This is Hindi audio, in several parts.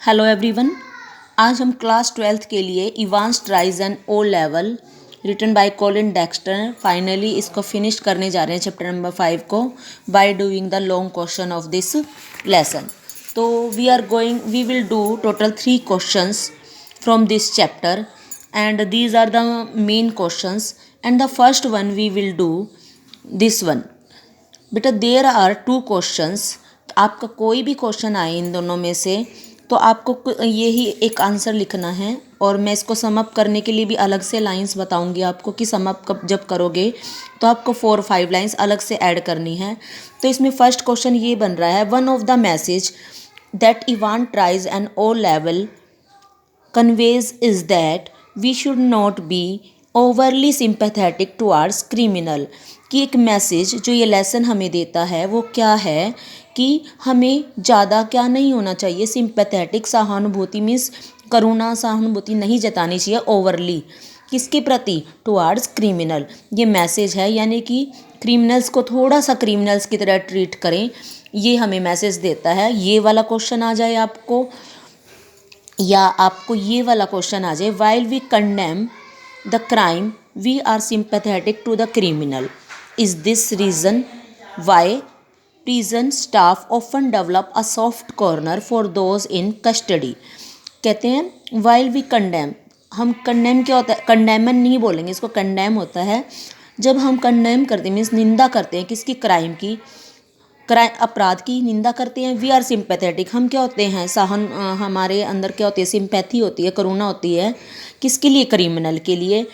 Hello everyone. आज हम क्लास 12th के लिए Evans tries and O level written by Colin Dexter finally इसको फिनिश करने जा रहे हैं चैप्टर नंबर 5 को by doing the long question of this lesson. तो we will do total 3 questions from this chapter and these are the main questions and the first one we will do this one. बेटा देयर आर 2 क्वेश्चंस। आपका कोई भी क्वेश्चन आए इन दोनों में से तो आपको यही एक आंसर लिखना है और मैं इसको सम अप करने के लिए भी अलग से लाइंस बताऊंगी आपको कि सम अप जब करोगे तो आपको 4-5 लाइंस अलग से ऐड करनी है। तो इसमें फर्स्ट क्वेश्चन ये बन रहा है, one of the message that Evan tries an O level conveys is that we should not be overly sympathetic towards criminal. कि एक मैसेज जो ये लेसन हमें देता है वो क्या है कि हमें ज़्यादा क्या नहीं होना चाहिए, सिंपैथेटिक सहानुभूति मीन्स करुणा सहानुभूति नहीं जतानी चाहिए ओवरली। किसके प्रति? Towards criminal. ये मैसेज है यानी कि क्रिमिनल्स को थोड़ा सा क्रिमिनल्स की तरह ट्रीट करें, ये हमें मैसेज देता है। ये वाला क्वेश्चन आ जाए आपको या आपको ये वाला क्वेश्चन आ जाए, while we condemn the crime we are sympathetic to the criminal. Is this reason why prison staff often develop a soft corner for those in custody। कहते हैं while we condemn, हम condemn क्या होता है, condemn नहीं बोलेंगे इसको, condemn होता है जब हम condemn करते हैं मीन्स निंदा करते हैं किसकी, क्राइम की, अपराध की निंदा करते हैं। वी आर सिंपैथेटिक, हम क्या होते हैं, हमारे अंदर क्या होती है, सिंपैथी होती है, करुणा होती है। किसके लिए? क्रिमिनल के लिए।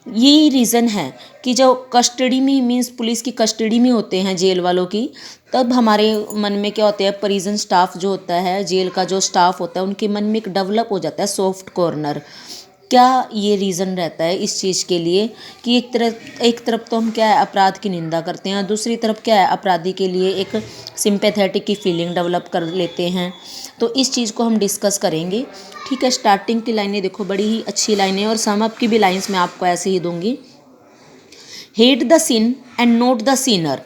यही रीज़न है कि जो कस्टडी में मीन्स पुलिस की कस्टडी में होते हैं जेल वालों की, तब हमारे मन में क्या होता है, प्रिजन स्टाफ जो होता है, जेल का जो स्टाफ होता है, उनके मन में एक डेवलप हो जाता है सॉफ्ट कॉर्नर। क्या ये रीज़न रहता है इस चीज़ के लिए कि एक तरफ तो हम क्या है, अपराध की निंदा करते हैं, दूसरी तरफ क्या है, अपराधी के लिए एक सिंपैथेटिक की फीलिंग डेवलप कर लेते हैं। तो इस चीज़ को हम डिस्कस करेंगे। ठीक है, स्टार्टिंग की लाइनें देखो बड़ी ही अच्छी लाइनें और सम अप की भी लाइन्स मैं आपको ऐसे ही दूंगी। Hate the sin and not the sinner,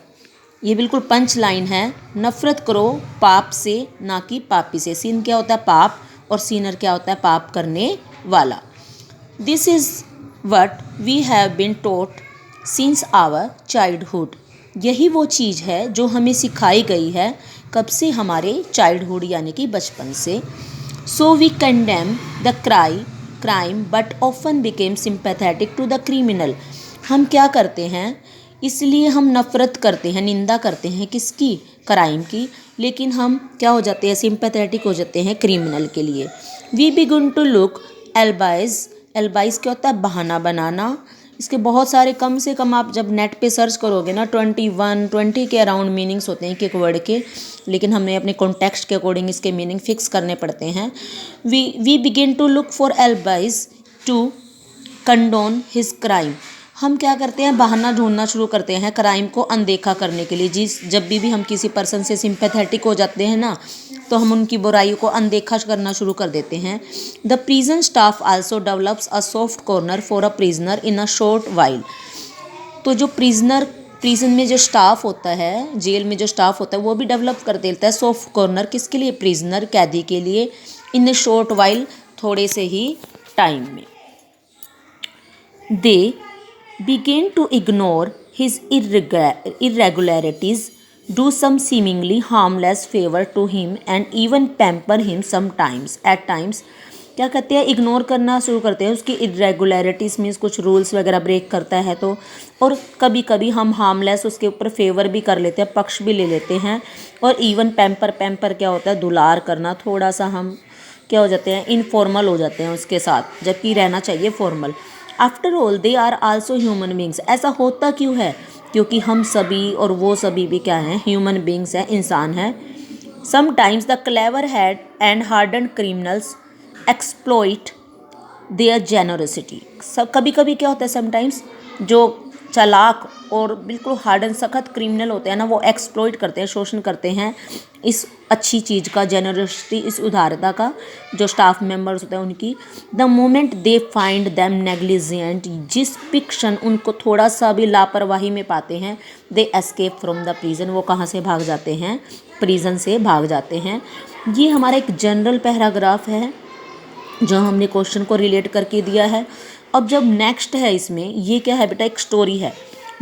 ये बिल्कुल पंच लाइन है। नफरत करो पाप से ना कि पापी से। सिन क्या होता है? पाप, और सिनर क्या होता है? पाप करने वाला। This is what we have been taught since our childhood, यही वो चीज़ है जो हमें सिखाई गई है। कब से? हमारे चाइल्डहुड यानी कि बचपन से। So we condemn the crime but often became sympathetic to the criminal. हम क्या करते हैं, इसलिए हम नफ़रत करते हैं, निंदा करते हैं किसकी? क्राइम की, लेकिन हम क्या हो जाते हैं, सिंपैथेटिक हो जाते हैं क्रिमिनल के लिए। वी बिगिन टू लुक एल्बाइज, एल्बाइज क्या होता है? बहाना बनाना। इसके बहुत सारे, कम से कम आप जब नेट पे सर्च करोगे ना 20 के अराउंड मीनिंग्स होते हैं एक वर्ड के, लेकिन हमें अपने कॉन्टेक्स्ट के अकॉर्डिंग इसके मीनिंग फिक्स करने पड़ते हैं। We begin to look for alibis to condone his crime. हम क्या करते हैं, बहाना ढूंढना शुरू करते हैं क्राइम को अनदेखा करने के लिए। जब भी हम किसी पर्सन से सिंपैथेटिक हो जाते हैं ना, तो हम उनकी बुराई को अनदेखा करना शुरू कर देते हैं। The prison staff also develops a soft corner for a prisoner in a short while. तो जो प्रिजन में जो स्टाफ होता है, जेल में जो स्टाफ होता है, वो भी डेवलप कर देता है सॉफ्ट कॉर्नर किसके लिए? प्रिजनर, कैदी के लिए। इन अ शॉर्ट वाइल, थोड़े से ही टाइम में। दे began to ignore his irregularities, do some seemingly harmless favor to him and even pamper him sometimes at times। क्या कहते हैं, इग्नोर करना शुरू करते हैं उसकी इरेगुलरिटीज़ मीन्स कुछ रूल्स वगैरह ब्रेक करता है तो, और कभी कभी हम हार्मलेस उसके ऊपर फेवर भी कर लेते हैं, पक्ष भी ले लेते हैं। और इवन पैम्पर क्या होता है? दुलार करना। थोड़ा सा हम क्या हो जाते हैं, इनफॉर्मल हो जाते हैं उसके साथ, जबकि रहना चाहिए formal. After all they are also human beings. ऐसा होता क्यों है? क्योंकि हम सभी और वो सभी भी क्या हैं? ह्यूमन बींग्स हैं, इंसान हैं। Sometimes the clever head and harden criminals exploit their generosity. सब कभी कभी क्या होता है, समटाइम्स जो चालाक और बिल्कुल हार्ड एंड सख्त क्रिमिनल होते हैं ना, वो एक्सप्लॉइट करते हैं, शोषण करते हैं इस अच्छी चीज़ का, जेनरसिटी, इस उदारता का, जो स्टाफ मेंबर्स होते हैं उनकी। The moment they find them negligent, जिस पिक्शन उनको थोड़ा सा भी लापरवाही में पाते हैं, दे एस्केप फ्रॉम द प्रिजन, वो कहाँ से भाग जाते हैं? प्रिजन से भाग जाते हैं। ये हमारा एक जनरल पैराग्राफ है जो हमने क्वेश्चन को रिलेट करके दिया है। अब जब नेक्स्ट है इसमें, ये क्या है बेटा, एक स्टोरी है।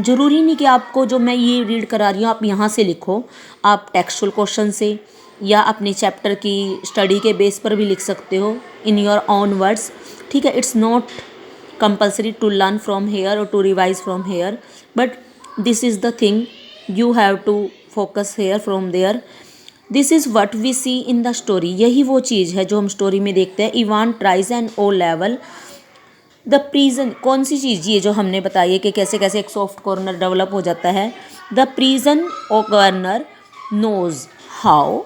ज़रूरी नहीं कि आपको जो मैं ये रीड करा रही हूँ आप यहाँ से लिखो, आप टेक्सचुअल क्वेश्चन से या अपने चैप्टर की स्टडी के बेस पर भी लिख सकते हो इन योर ओन वर्ड्स, ठीक है। It's not compulsory to learn from here और to revise from here, but this is the thing you have to focus here from there. This is what we see in the story, यही वो चीज़ है जो हम स्टोरी में देखते हैं। Evan tries an O level the prison, कौन सी चीज़ ये जो हमने बताई है कि कैसे कैसे एक सॉफ्ट कॉर्नर डेवलप हो जाता है। The prison O corner knows how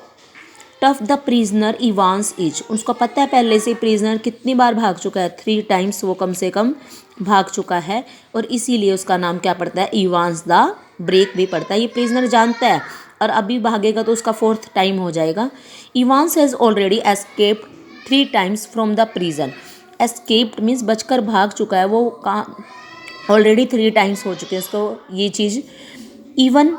tough the prisoner Evans is, उसको पता है पहले से प्रिजनर कितनी बार भाग चुका है, 3 टाइम्स वो कम से कम भाग चुका है, और इसीलिए उसका नाम क्या पड़ता है, इवांस द ब्रेक भी पड़ता है। ये प्रिजनर जानता है और अभी भागेगा तो उसका 4th टाइम हो जाएगा। Evans has already escaped 3 times from the prison, escaped means बचकर भाग चुका है, वो कहाँ ऑलरेडी 3 टाइम्स हो चुके हैं उसको ये चीज़। इवन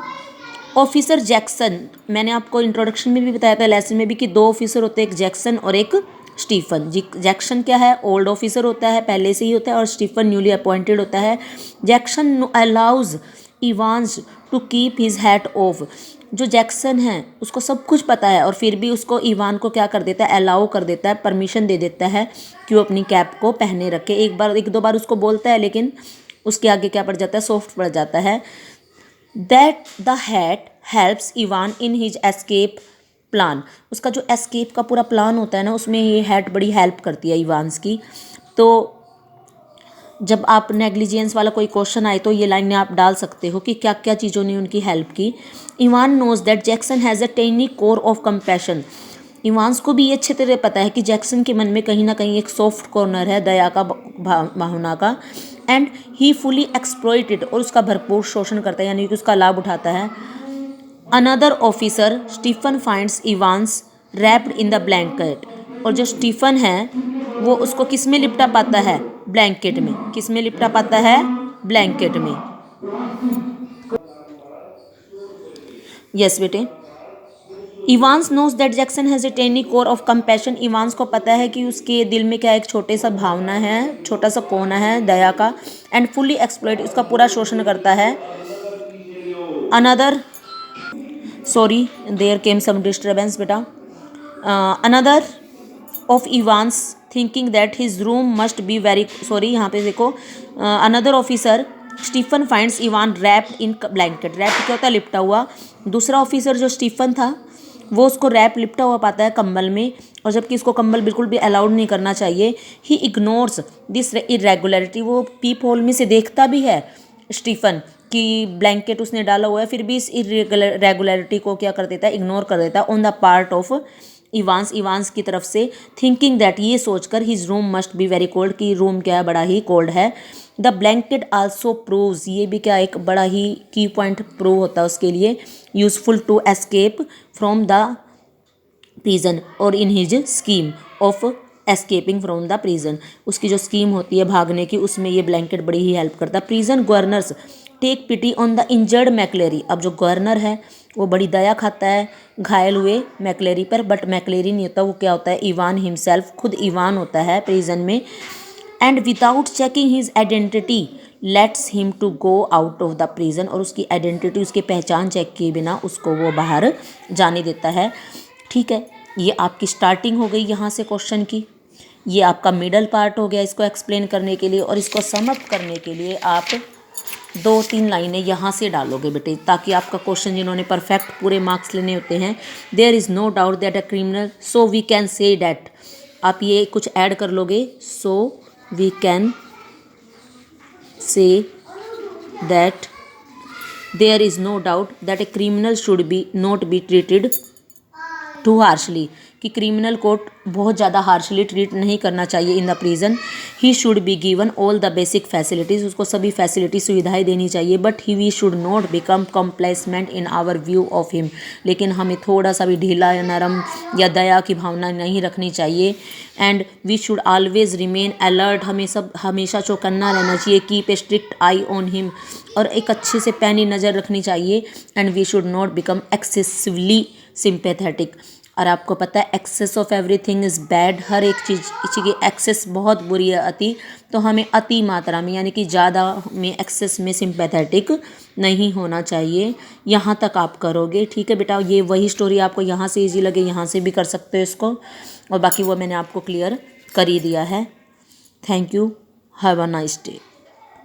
ऑफिसर जैक्सन, मैंने आपको इंट्रोडक्शन में भी बताया था लेसन में भी कि 2 ऑफिसर होते हैं, एक जैक्सन और एक स्टीफन। जैक्सन क्या है, ओल्ड ऑफिसर होता है, पहले से ही होता है, और स्टीफन न्यूली अपॉइंटेड होता है। Jackson allows Evans to keep his hat off, जो जैक्सन है उसको सब कुछ पता है और फिर भी उसको इवान को क्या कर देता है, अलाउ कर देता है, परमिशन दे देता है कि वो अपनी कैप को पहने रखे। एक दो बार उसको बोलता है लेकिन उसके आगे क्या पड़ जाता है, सॉफ्ट पड़ जाता है। That the hat helps Ivan in his escape plan, उसका जो एस्केप का पूरा प्लान होता है ना उसमें ये हैट बड़ी हेल्प करती है इवान्स की। तो जब आप नेग्लिजेंस वाला कोई क्वेश्चन आए तो ये लाइन आप डाल सकते हो कि क्या क्या चीज़ों ने उनकी हेल्प की। Evan knows that Jackson has a tiny core of compassion, Evans को भी ये अच्छे तरह पता है कि जैक्सन के मन में कहीं ना कहीं एक सॉफ्ट कॉर्नर है, दया का, भावना का। एंड ही फुली एक्सप्लॉइटेड, और उसका भरपूर शोषण करता है यानी कि उसका लाभ उठाता है। Another officer Stephen finds Evans wrapped in the blanket, और जो स्टीफन है वो उसको किस में लिपटा पाता है, ब्लैंकेट में। किस में लिपटा पाता है, ब्लैंकेट में। यस बेटे। Evans knows that Jackson has a tiny core of compassion, Evans को पता है कि उसके दिल में क्या एक छोटे सा भावना है, छोटा सा कोना है दया का। एंड फुली एक्सप्लॉइट, उसका पूरा शोषण करता है। Another, sorry there came some disturbance बेटा। Another of Evans thinking that his room must be very, sorry यहाँ पे देखो, another officer Stephen finds Evan wrapped in blanket, wrap क्या होता है, लिपटा हुआ। दूसरा ऑफिसर जो स्टीफन था वो उसको रैप लिपटा हुआ पाता है कंबल में, और जबकि इसको कंबल बिल्कुल भी अलाउड नहीं करना चाहिए। ही इग्नोर्स दिस इरेगुलरिटी, वो पीप होल में से देखता भी है स्टीफन कि ब्लैंकेट उसने डाला हुआ है, फिर भी इस इरेगुलरिटी को क्या कर देता है, इग्नोर कर देता है on the part of Evans की तरफ से। थिंकिंग दैट, ये सोचकर his room must be very cold, कि रूम क्या है, बड़ा ही कोल्ड है। द ब्लैंकेट आल्सो प्रूव्स, ये भी क्या एक बड़ा ही की पॉइंट प्रूव होता है उसके लिए, useful to escape from the prison और in his scheme of escaping from the prison, उसकी जो स्कीम होती है भागने की उसमें ये ब्लैंकेट बड़ी ही हेल्प करता है। Prison governors take pity on the injured McLeery, अब जो गवर्नर है वो बड़ी दया खाता है घायल हुए मैकलेरी पर, बट मैकलेरी नहीं होता, वो क्या होता है, इवान हिमसेल्फ, खुद इवान होता है प्रिजन में। And without checking his identity lets him to go out of the prison, और उसकी आइडेंटिटी, उसकी पहचान चेक किए बिना उसको वो बाहर जाने देता है। ठीक है, ये आपकी स्टार्टिंग हो गई यहाँ से क्वेश्चन की, ये आपका मिडल पार्ट हो गया इसको एक्सप्लेन करने के लिए, और इसको सम अप करने के लिए आप 2-3 लाइनें यहाँ से डालोगे बेटे, ताकि आपका क्वेश्चन जिन्होंने परफेक्ट पूरे मार्क्स लेने होते हैं, there is no doubt that a criminal, so we can say that, आप ये कुछ ऐड कर लोगे, so we can say that there is no doubt that a criminal should be not be treated too harshly, कि क्रिमिनल को बहुत ज़्यादा हार्शली ट्रीट नहीं करना चाहिए in the prison. He should be given all the basic facilities, उसको सभी फैसिलिटी सुविधाएं देनी चाहिए। But he we should not become complacent in our view of him, लेकिन हमें थोड़ा सा भी ढीला या नरम या दया की भावना नहीं रखनी चाहिए। And we should always remain alert, हमें सब हमेशा चौकन्ना रहना चाहिए। Keep a strict eye on him, और एक अच्छे से पैनी नज़र रखनी चाहिए। And we should not become excessively sympathetic, और आपको पता है excess of everything is bad, हर एक चीज़ की एक्सेस बहुत बुरी है, अति। तो हमें अति मात्रा में यानी कि ज़्यादा में, एक्सेस में सिंपैथेटिक नहीं होना चाहिए। यहाँ तक आप करोगे, ठीक है बेटा। ये वही स्टोरी आपको यहाँ से इजी लगे यहाँ से भी कर सकते हो इसको, और बाकी वो मैंने आपको क्लियर कर ही दिया है। Thank you, have a nice day.